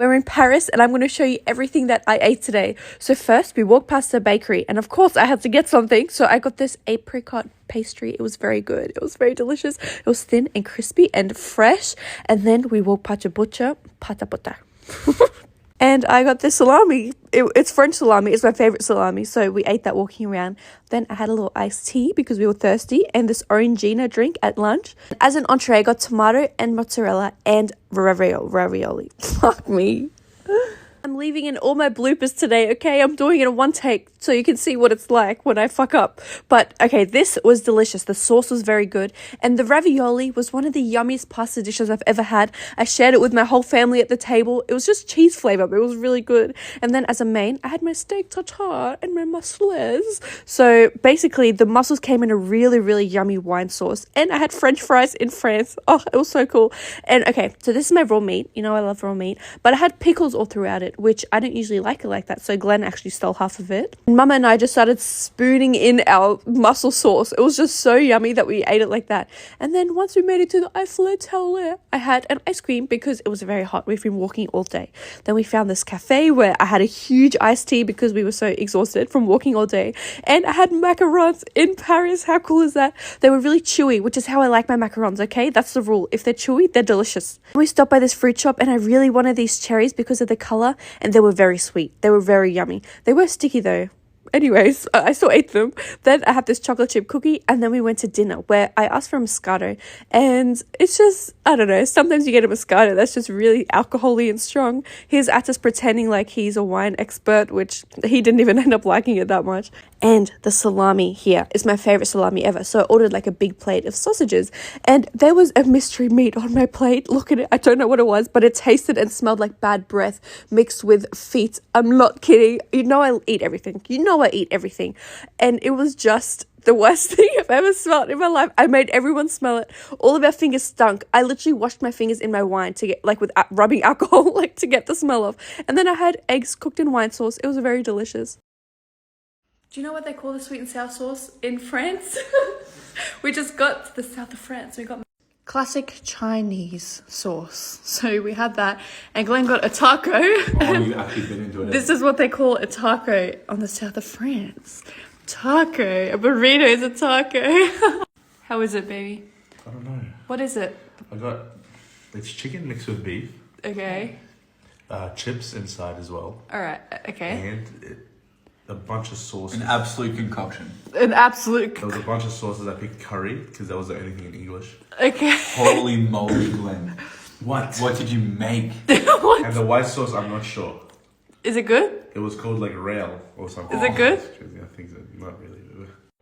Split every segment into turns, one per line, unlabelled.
We're in Paris and I'm going to show you everything that I ate today. So first we walked past the bakery and of course I had to get something. So I got this apricot pastry. It was very good. It was very delicious. It was thin and crispy and fresh. And then we walked past the butcher, pata pata. And I got this salami. It's French salami. It's my favorite salami. So we ate that walking around. Then I had a little iced tea because we were thirsty. And this Orangina drink at lunch. As an entree, I got tomato and mozzarella and ravioli. Fuck me. I'm leaving in all my bloopers today, okay? I'm doing it in one take so you can see what it's like when I fuck up. But, okay, this was delicious. The sauce was very good. And the ravioli was one of the yummiest pasta dishes I've ever had. I shared it with my whole family at the table. It was just cheese flavor, but it was really good. And then as a main, I had my steak tartare and my mussels. So, basically, the mussels came in a really, really yummy wine sauce. And I had French fries in France. Oh, it was so cool. And, okay, so this is my raw meat. You know I love raw meat. But I had pickles all throughout it, which I don't usually like it like that. So Glenn actually stole half of it. And Mama and I just started spooning in our mussel sauce. It was just so yummy that we ate it like that. And then once we made it to the Eiffel Tower, I had an ice cream because it was very hot. We've been walking all day. Then we found this cafe where I had a huge iced tea because we were so exhausted from walking all day. And I had macarons in Paris. How cool is that? They were really chewy, which is how I like my macarons, okay? That's the rule. If they're chewy, they're delicious. We stopped by this fruit shop and I really wanted these cherries because of the color. And they were very sweet. They were very yummy. They were sticky though. Anyways, I still ate them. Then I had this chocolate chip cookie and then we went to dinner where I asked for a Moscato and it's just, I don't know, sometimes you get a Moscato that's just really alcohol-y and strong. Here's Atis pretending like he's a wine expert, which he didn't even end up liking it that much. And the salami here is my favorite salami ever. So I ordered like a big plate of sausages and there was a mystery meat on my plate. Look at it. I don't know what it was, but it tasted and smelled like bad breath mixed with feet. I'm not kidding. You know I eat everything. You know I eat everything. And it was just the worst thing I've ever smelled in my life. I made everyone smell it. All of our fingers stunk. I literally washed my fingers in my wine to get, like with rubbing alcohol, like to get the smell off. And then I had eggs cooked in wine sauce. It was very delicious. Do you know what they call the sweet and sour sauce in France? We just got to the south of France. We got classic Chinese sauce. So we had that. And Glenn got a taco.
Oh, you've actually been into it.
This is what they call a taco on the south of France. Taco. A burrito is a taco. How is it, baby?
I don't know.
What is it?
It's chicken mixed with beef.
Okay.
Chips inside as well.
All right. Okay.
And a bunch of sauces.
An absolute concoction.
An absolute...
There was a bunch of sauces. I picked curry because that was the only thing in English.
Okay.
Holy moly, Glenn.
What?
What did you make?
What?
And the white sauce, I'm not sure.
Is it good?
It was called like rail or something.
Is it good?
I think so. Not really.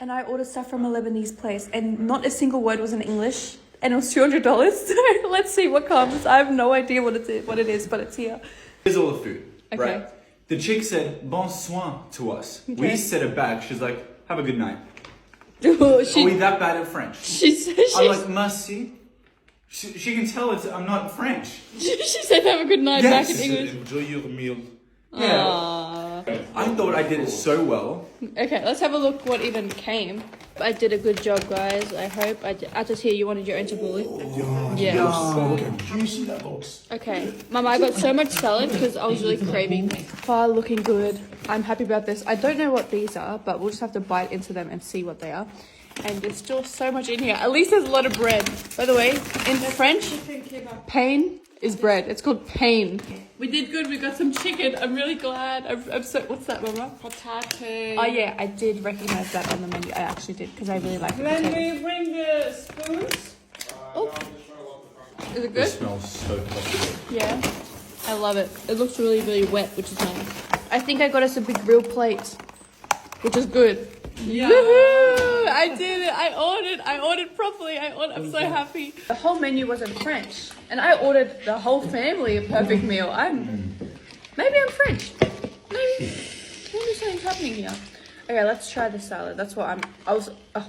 And I ordered stuff from a Lebanese place and not a single word was in English. And it was $200. Let's see what comes. I have no idea what it is, but it's here.
Here's all the food.
Okay.
Right? The chick said bon soin to us.
Okay.
We said it back. She's like, have a good night.
She
Are we that bad at French?
said
I'm like, merci. She can tell I'm not French.
she said have a good night
Yes.
back in English.
Enjoy your meal.
Yeah.
Aww.
I thought I did it so well.
Okay, let's have a look what even came. I did a good job, guys. I hope. I just hear you wanted your own tabbouleh. Yeah.
Look how juicy that looks.
Okay. Mama, I got so much salad because I was really craving. Far looking good. I'm happy about this. I don't know what these are, but we'll just have to bite into them and see what they are. And there's still so much in here. At least there's a lot of bread. By the way, in French, pain is bread. It's called pain. We did good. We got some chicken. I'm really glad. I'm so... What's that, Mama?
Potato.
Oh, yeah. I did recognize that on the menu. I actually did because I really like
Let
it.
me bring the spoons.
Oh. Is it
It
good?
smells so good.
Yeah. I love it. It looks really, really wet, which is nice. I think I got us a big grill plate, which is good.
Yeah.
Woohoo! I did it. I ordered properly. I'm so happy. The whole menu was in French, and I ordered the whole family a perfect meal. Maybe I'm French. Maybe something's happening here. Okay, let's try the salad. That's what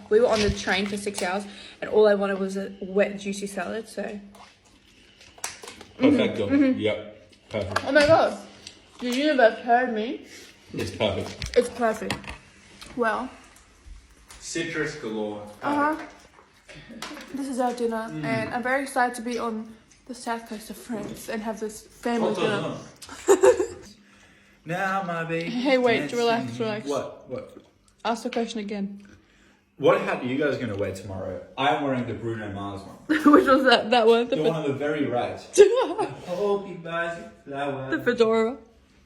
we were on the train for 6 hours, and all I wanted was a wet, juicy salad. So.
Perfecto. Yep. Perfect.
Oh my god! The universe heard me.
It's perfect.
It's perfect. Well.
Citrus galore.
This is our dinner, and I'm very excited to be on the south coast of France and have this family dinner.
Now my baby.
Hey, wait, relax.
What?
Ask the question again.
What hat are you guys gonna wear tomorrow? I'm wearing the Bruno Mars one.
Which was that one?
The one on the very right. Hope he buys you flowers.
The fedora.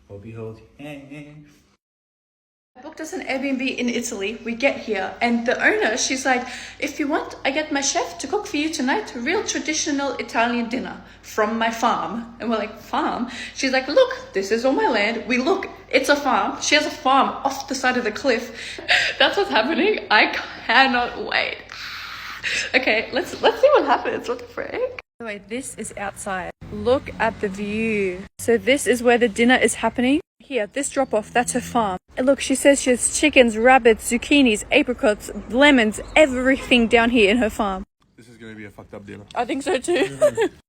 Hope he holds your hand.
I booked us an Airbnb in Italy. We get here and the owner, she's like, if you want, I get my chef to cook for you tonight. Real traditional Italian dinner from my farm. And we're like, farm? She's like, look, this is all my land. We look, it's a farm. She has a farm off the side of the cliff. That's what's happening. I cannot wait. Okay, let's see what happens. What the frick? Anyway, this is outside. Look at the view. So this is where the dinner is happening. Here, this drop off, that's her farm. And look, she says she has chickens, rabbits, zucchinis, apricots, lemons, everything down here in her farm.
This is gonna be a fucked up dinner.
I think so too.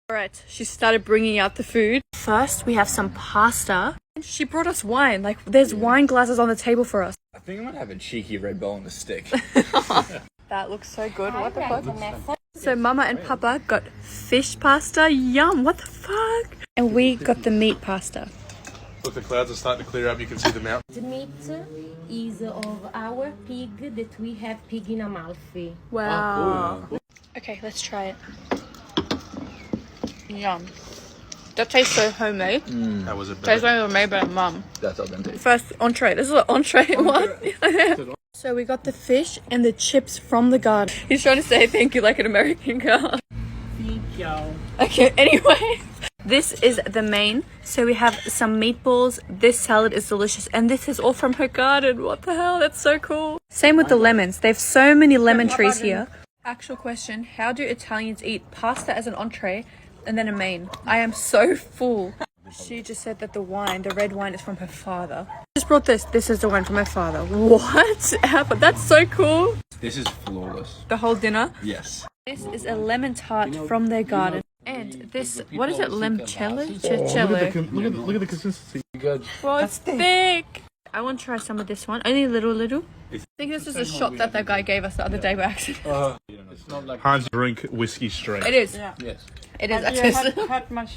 Alright, she started bringing out the food. First, we have some pasta. She brought us wine. Like, there's wine glasses on the table for us.
I think I might have a cheeky Red Bull on the stick.
That looks so good. What the fuck? So Mama and Papa got fish pasta. Yum. What the fuck? And we got the meat pasta.
Look, the clouds are starting to clear up. You can see the mountain.
The meat is of our pig that we have pig in Amalfi.
Wow. Okay, let's try it. Yum. That tastes so homemade.
That was a
Tastes
better.
like it was made by Mum.
That's authentic.
First entree. This is an entree one. So we got the fish and the chips from the garden. He's trying to say thank you like an American girl.
Thank you.
Okay, anyway. This is the main. So we have some meatballs. This salad is delicious. And this is all from her garden. What the hell? That's so cool. Same with the lemons. They have so many lemon trees here. Actual question. How do Italians eat pasta as an entree and then a main? I am so full. She just said that the red wine is from her father. Just brought this. This is the wine from her father. What? That's so cool.
This is flawless.
The whole dinner.
Yes.
This is a lemon tart from their garden. And this, what is it? Limoncello?
Look
Limoncello.
at the consistency.
Well, it's thick. I want to try some of this one. Only a little. I think this is a shot that guy gave us the other day by accident.
It's not like
Hans drink whiskey straight.
It is.
yes.
It is. Actually.
Had my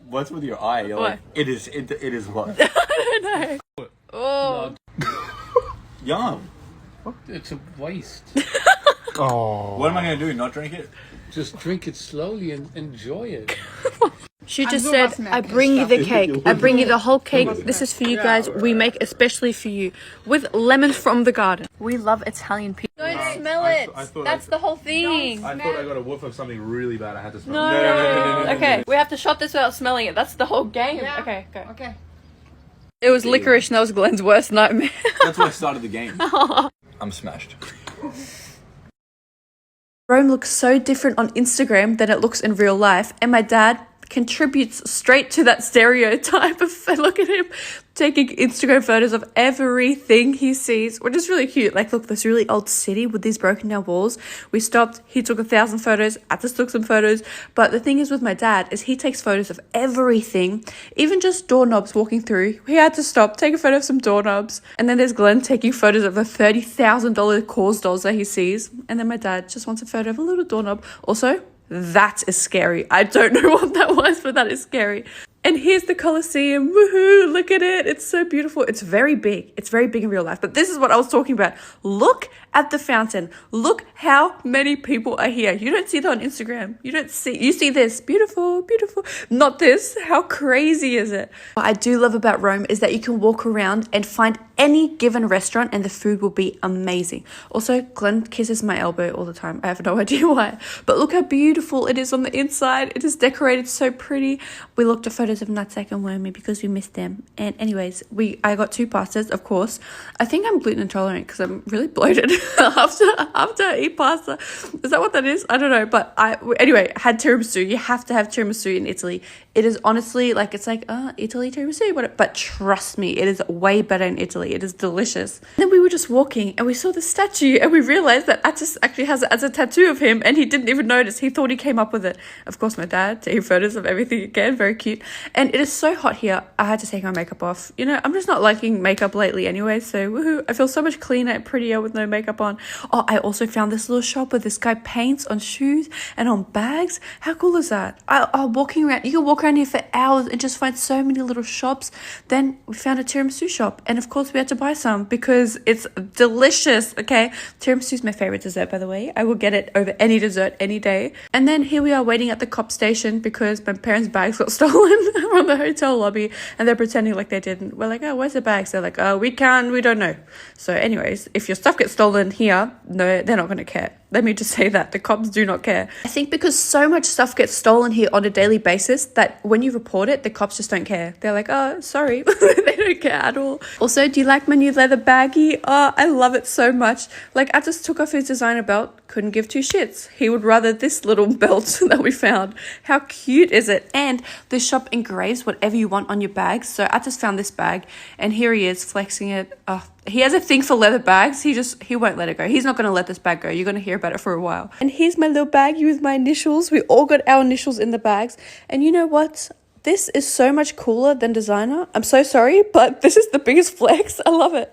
What's with your eye? You're
What?
like, it is what?
I don't know. Oh.
Yum.
It's a waste.
Oh.
What am I gonna do? Not drink it?
Just drink it slowly and enjoy it.
She just
I'm doing
said,
my
I
smack
bring you
and
the cake. I bring you the whole cake. This is for you guys. We make especially for you. With lemons from the garden. We love Italian people. Don't smell
I
it.
thought
That's the whole thing.
I thought I got a whiff of something really bad. I had to smell.
No. Okay, we have to shot this without smelling it. That's the whole game.
Yeah.
Okay, go.
Okay.
It was licorice and that was Glenn's worst nightmare.
That's why I started the game. I'm smashed.
Rome looks so different on Instagram than it looks in real life, and my dad contributes straight to that stereotype of look at him taking Instagram photos of everything he sees, which is really cute. Like, look, this really old city with these broken down walls. We stopped, he took 1,000 photos, I just took some photos. But the thing is with my dad is he takes photos of everything, even just doorknobs walking through. He had to stop, take a photo of some doorknobs. And then there's Glenn taking photos of the $30,000 Kors dolls that he sees. And then my dad just wants a photo of a little doorknob. Also, that is scary. I don't know what that was, but that is scary. And here's the Colosseum. Woohoo! Look at it. It's so beautiful. It's very big. It's very big in real life. But this is what I was talking about. Look at the fountain. Look how many people are here. You don't see that on Instagram. You see this. Beautiful, beautiful. Not this. How crazy is it? What I do love about Rome is that you can walk around and find any given restaurant and the food will be amazing. Also, Glenn kisses my elbow all the time. I have no idea why. But look how beautiful it is on the inside. It is decorated so pretty. We looked at photos of Nutsack and Wormy because we missed them. And anyways, I got 2 pastas, of course. I think I'm gluten intolerant because I'm really bloated after I eat pasta. Is that what that is? I don't know. But anyway, had tiramisu. You have to have tiramisu in Italy. It is honestly like, it's like, Italy tiramisu. But trust me, it is way better in Italy. honestly, it is delicious. And then we were just walking and we saw the statue and we realized that Atis actually has it as a tattoo of him and he didn't even notice. He thought he came up with it. Of course, my dad taking photos of everything again, very cute. And it is so hot here, I had to take my makeup off. You know, I'm just not liking makeup lately anyway, so woohoo. I feel so much cleaner and prettier with no makeup on. Oh, I also found this little shop where this guy paints on shoes and on bags. How cool is that? Walking around, you can walk around here for hours and just find so many little shops. Then we found a tiramisu shop and of course we had to buy some because it's delicious. Okay, tiramisu is my favorite dessert, by the way. I will get it over any dessert any day. And then here we are waiting at the cop station because my parents' bags got stolen from the hotel lobby and they're pretending like they didn't. We're like, oh, where's the bags? They're like, oh, we don't know. So anyways, if your stuff gets stolen here, no, they're not going to care. Let me just say that the cops do not care. I think because so much stuff gets stolen here on a daily basis that when you report it, the cops just don't care. They're like, oh, sorry. They don't care at all. Also, do you like my new leather baggie? Oh, I love it so much. Like, I just took off his designer belt. Couldn't give two shits. He would rather this little belt that we found. How cute is it? And the shop engraves whatever you want on your bags. So I just found this bag and here he is flexing it. Oh, he has a thing for leather bags. He won't let it go. He's not going to let this bag go. You're going to hear about it for a while. And here's my little baggie with my initials. We all got our initials in the bags. And you know what? This is so much cooler than designer. I'm so sorry, but this is the biggest flex. I love it.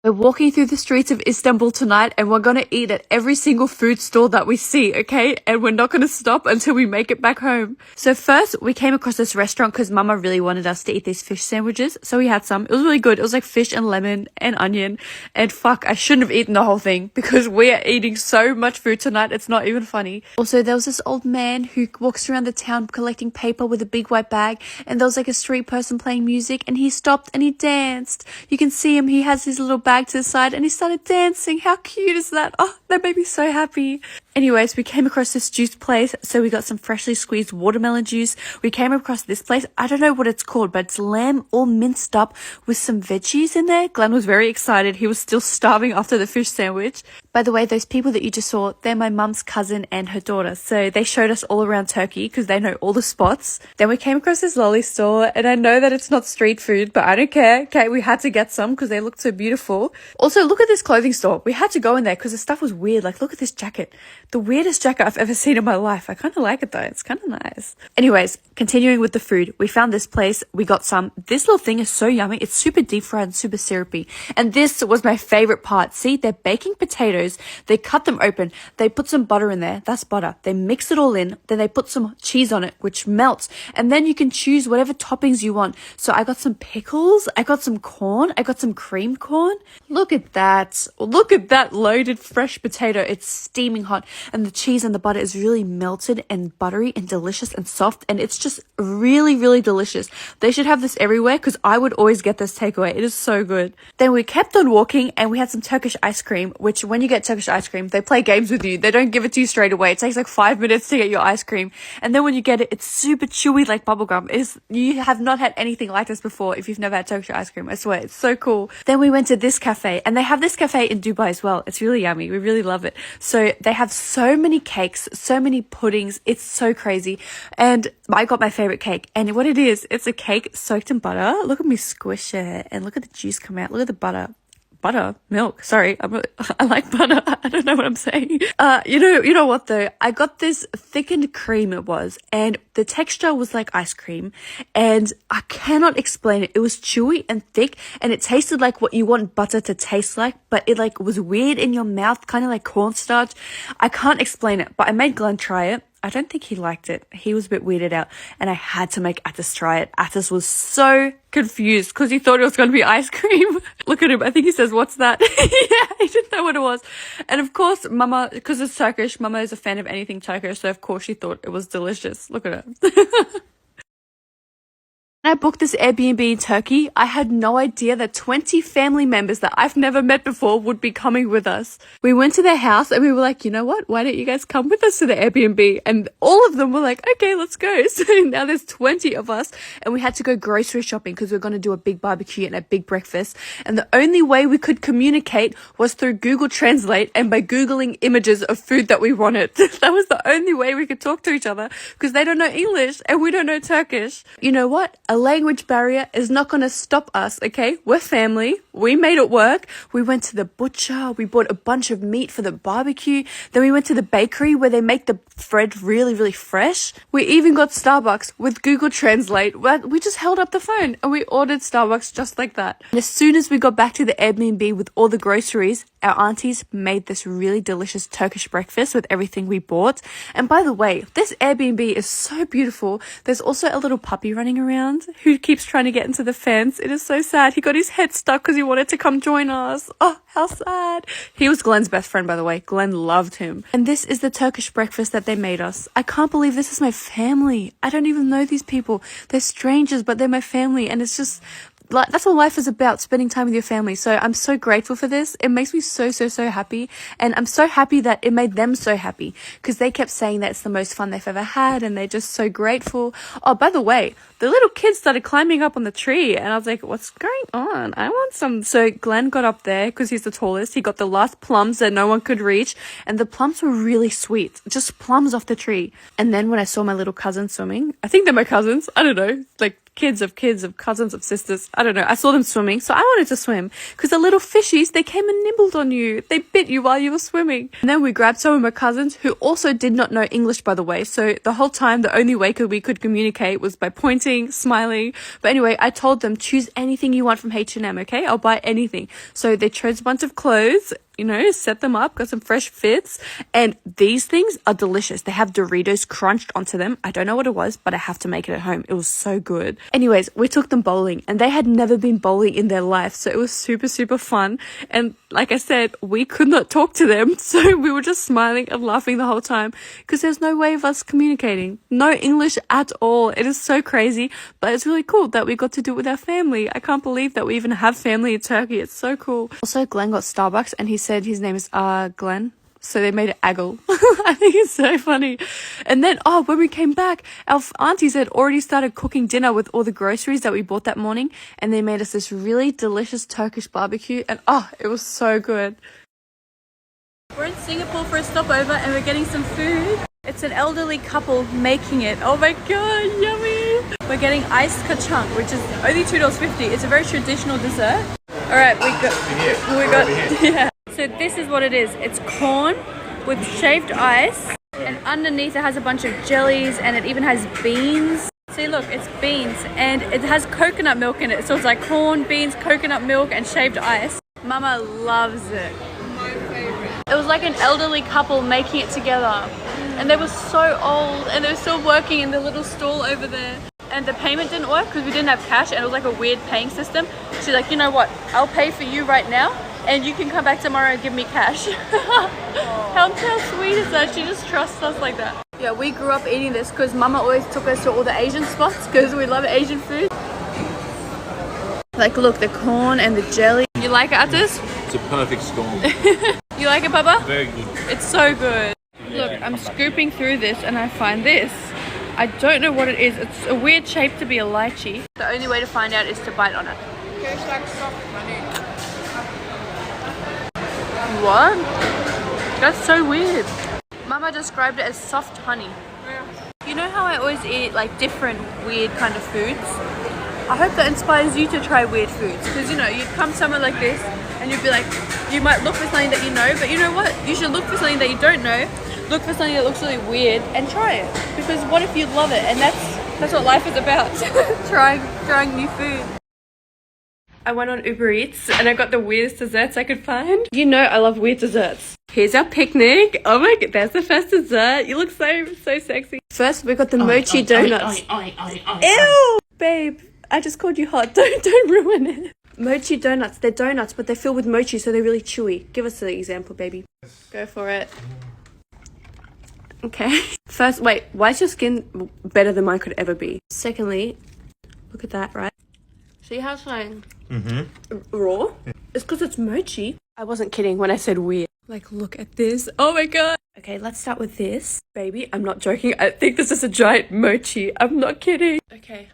We're walking through the streets of Istanbul tonight and we're going to eat at every single food stall that we see, okay? And we're not going to stop until we make it back home. So first, we came across this restaurant because Mama really wanted us to eat these fish sandwiches. So we had some. It was really good. It was like fish and lemon and onion. And fuck, I shouldn't have eaten the whole thing because we are eating so much food tonight. It's not even funny. Also, there was this old man who walks around the town collecting paper with a big white bag. And there was like a street person playing music and he stopped and he danced. You can see him. He has his little bag to the side and he started dancing. How cute is that? Oh, that made me so happy. Anyways, we came across this juice place, so we got some freshly squeezed watermelon juice. We came across this place. I don't know what it's called, but it's lamb all minced up with some veggies in there. Glenn was very excited. He was still starving after the fish sandwich. By the way, those people that you just saw, they're my mum's cousin and her daughter. So they showed us all around Turkey because they know all the spots. Then we came across this lolly store, and I know that it's not street food, but I don't care. Okay, we had to get some because they looked so beautiful. Also, look at this clothing store. We had to go in there because the stuff was weird. Like, look at this jacket. The weirdest jacket I've ever seen in my life. I kind of like it though. It's kind of nice. Anyways, continuing with the food, we found this place. We got some. This little thing is so yummy. It's super deep fried and super syrupy. And this was my favorite part. See, they're baking potatoes. They cut them open. They put some butter in there. That's butter. They mix it all in. Then they put some cheese on it, which melts. And then you can choose whatever toppings you want. So I got some pickles. I got some corn. I got some creamed corn. Look at that. Look at that loaded fresh potato. It's steaming hot. And the cheese and the butter is really melted and buttery and delicious and soft. And it's just really, really delicious. They should have this everywhere because I would always get this takeaway. It is so good. Then we kept on walking and we had some Turkish ice cream, which when you get Turkish ice cream, they play games with you. They don't give it to you straight away. It takes like 5 minutes to get your ice cream. And then when you get it, it's super chewy like bubblegum. You have not had anything like this before if you've never had Turkish ice cream. I swear, it's so cool. Then we went to this cafe and they have this cafe in Dubai as well. It's really yummy. We really love it. So they have so many cakes, so many puddings. It's so crazy. And I got my favorite cake. And what it is, it's a cake soaked in butter. Look at me squish it and look at the juice come out. Look at the butter. Milk. Sorry, I like butter. I don't know what I'm saying. You know what though? I got this thickened cream it was, and the texture was like ice cream, and I cannot explain it. It was chewy and thick, and it tasted like what you want butter to taste like, but it like was weird in your mouth, kind of like cornstarch. I can't explain it, but I made Glenn try it. I don't think he liked it. He was a bit weirded out and I had to make Atis try it. Atis was so confused because he thought it was going to be ice cream. Look at him. I think he says, what's that? Yeah, he didn't know what it was. And of course, Mama, because it's Turkish, Mama is a fan of anything Turkish. So of course she thought it was delicious. Look at her. When I booked this Airbnb in Turkey, I had no idea that 20 family members that I've never met before would be coming with us. We went to their house and we were like, you know what? Why don't you guys come with us to the Airbnb? And all of them were like, okay, let's go. So now there's 20 of us and we had to go grocery shopping because we we're going to do a big barbecue and a big breakfast. And the only way we could communicate was through Google Translate and by Googling images of food that we wanted. That was the only way we could talk to each other because they don't know English and we don't know Turkish. You know what? A language barrier is not going to stop us, okay? We're family. We made it work. We went to the butcher. We bought a bunch of meat for the barbecue. Then we went to the bakery where they make the bread really, really fresh. We even got Starbucks with Google Translate. We just held up the phone and we ordered Starbucks just like that. And as soon as we got back to the Airbnb with all the groceries, our aunties made this really delicious Turkish breakfast with everything we bought. And by the way, this Airbnb is so beautiful. There's also a little puppy running around who keeps trying to get into the fence. It is so sad. He got his head stuck because he wanted to come join us. Oh, how sad. He was Glenn's best friend, by the way. Glenn loved him. And this is the Turkish breakfast that they made us. I can't believe this is my family. I don't even know these people. They're strangers, but they're my family. And it's just... like, that's what life is about, spending time with your family. So I'm so grateful for this. It makes me so happy. And I'm so happy that it made them so happy because they kept saying that it's the most fun they've ever had and they're just so grateful. Oh, by the way, the little kids started climbing up on the tree and I was like, what's going on? I want some. So Glenn got up there because he's the tallest. He got the last plums that no one could reach and the plums were really sweet. Just plums off the tree. And then when I saw my little cousins swimming, I think they're my cousins. I don't know. Like, kids of cousins of sisters. I don't know. I saw them swimming, so I wanted to swim because the little fishies, they came and nibbled on you. They bit you while you were swimming. And then we grabbed some of my cousins who also did not know English, by the way. So the whole time, the only way we could communicate was by pointing, smiling. But anyway, I told them, choose anything you want from H&M, okay? I'll buy anything. So they chose a bunch of clothes, you know, set them up, got some fresh fits. And these things are delicious. They have Doritos crunched onto them. I don't know what it was, but I have to make it at home. It was so good. Anyways, we took them bowling and they had never been bowling in their life. So it was super fun. And like I said, we could not talk to them. So we were just smiling and laughing the whole time because there's no way of us communicating. No English at all. It is so crazy, but it's really cool that we got to do it with our family. I can't believe that we even have family in Turkey. It's so cool. Also, Glenn got Starbucks and he said his name is Glenn. So they made it Aggle. I think it's so funny. And then, when we came back, our aunties had already started cooking dinner with all the groceries that we bought that morning. And they made us this really delicious Turkish barbecue. And it was so good. We're in Singapore for a stopover and we're getting some food. It's an elderly couple making it. Oh my god, yummy! We're getting iced kachang, which is only $2.50. It's a very traditional dessert. Alright, we got yeah. So this is what it is. It's corn with shaved ice and underneath it has a bunch of jellies and it even has beans. See, look, it's beans and it has coconut milk in it. So it's like corn, beans, coconut milk and shaved ice. Mama loves it. My favorite. It was like an elderly couple making it together. And they were so old and they were still working in the little stall over there. And the payment didn't work because we didn't have cash and it was like a weird paying system. She's like, you know what? I'll pay for you right now and you can come back tomorrow and give me cash. How sweet is that? She just trusts us like that. Yeah, we grew up eating this because Mama always took us to all the Asian spots because we love Asian food. Like, look, the corn and the jelly. You like it, Atis?
It's a perfect storm.
You like it, Papa?
Very good.
It's so good. Look, I'm scooping through this and I find this. I don't know what it is. It's a weird shape to be a lychee. The only way to find out is to bite on it.
Tastes like soft honey.
What? That's so weird. Mama described it as soft honey.
Yeah.
You know how I always eat like different weird kind of foods? I hope that inspires you to try weird foods. Because you know, you'd come somewhere like this and you'd be like, you might look for something that you know, but you know what? You should look for something that you don't know. Look for something that looks really weird and try it. Because what if you love it? And that's what life is about. trying new food. I went on Uber Eats and I got the weirdest desserts I could find. You know I love weird desserts. Here's our picnic. Oh my god, there's the first dessert. You look so sexy. First we got the mochi donuts. Ew! Babe, I just called you hot. Don't ruin it. Mochi donuts. They're donuts, but they're filled with mochi, so they're really chewy. Give us an example, baby. Go for it. Okay. First, wait, why is your skin better than mine could ever be? Secondly, look at that, right? See how it's like raw? It's because it's mochi. I wasn't kidding when I said weird. Like, look at this. Oh my god. Okay, let's start with this. Baby, I'm not joking. I think this is a giant mochi. I'm not kidding. Okay.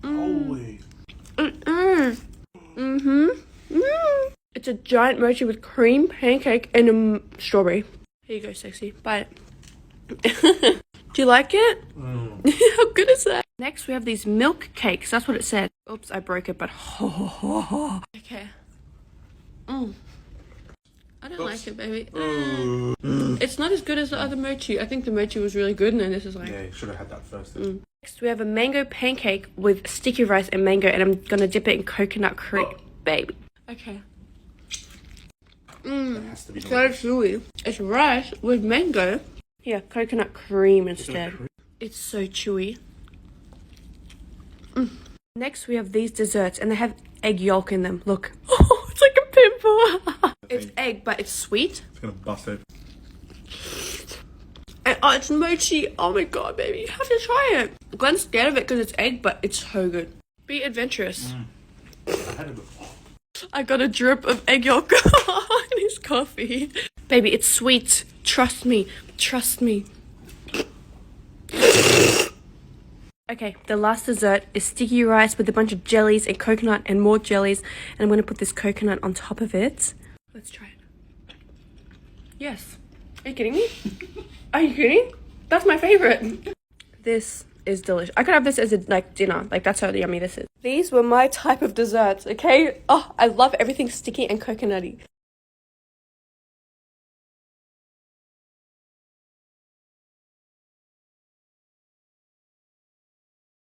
Holy.
It's a giant mochi with cream, pancake, and a strawberry. Here you go, sexy. Bite it. Do you like it? How good is that? Next, we have these milk cakes. That's what it said. Oops, I broke it, but okay. I don't like it, baby. It's not as good as the other mochi. I think the mochi was really good, and then this is like...
Yeah, you should have had that first.
Next, we have a mango pancake with sticky rice and mango, and I'm gonna dip it in coconut cream, baby. Okay.
That has to be
So chewy. It's rice with mango. Yeah, coconut cream instead. It's so chewy. Next, we have these desserts, and they have egg yolk in them. Look. Oh, it's like a pimple. It's egg, but it's sweet.
It's gonna bust it.
And oh, it's mochi. Oh my god, baby. You have to try it. Glenn's scared of it because it's egg, but it's so good. Be adventurous.
I had it before.
I got a drip of egg yolk on his coffee. Baby, it's sweet. Trust me. Trust me. Okay, the last dessert is sticky rice with a bunch of jellies and coconut and more jellies. And I'm going to put this coconut on top of it. Let's try it. Yes. Are you kidding me? Are you kidding? That's my favorite. This is delicious. I could have this as a dinner. Like, that's how yummy this is. These were my type of desserts, okay? Oh, I love everything sticky and coconutty.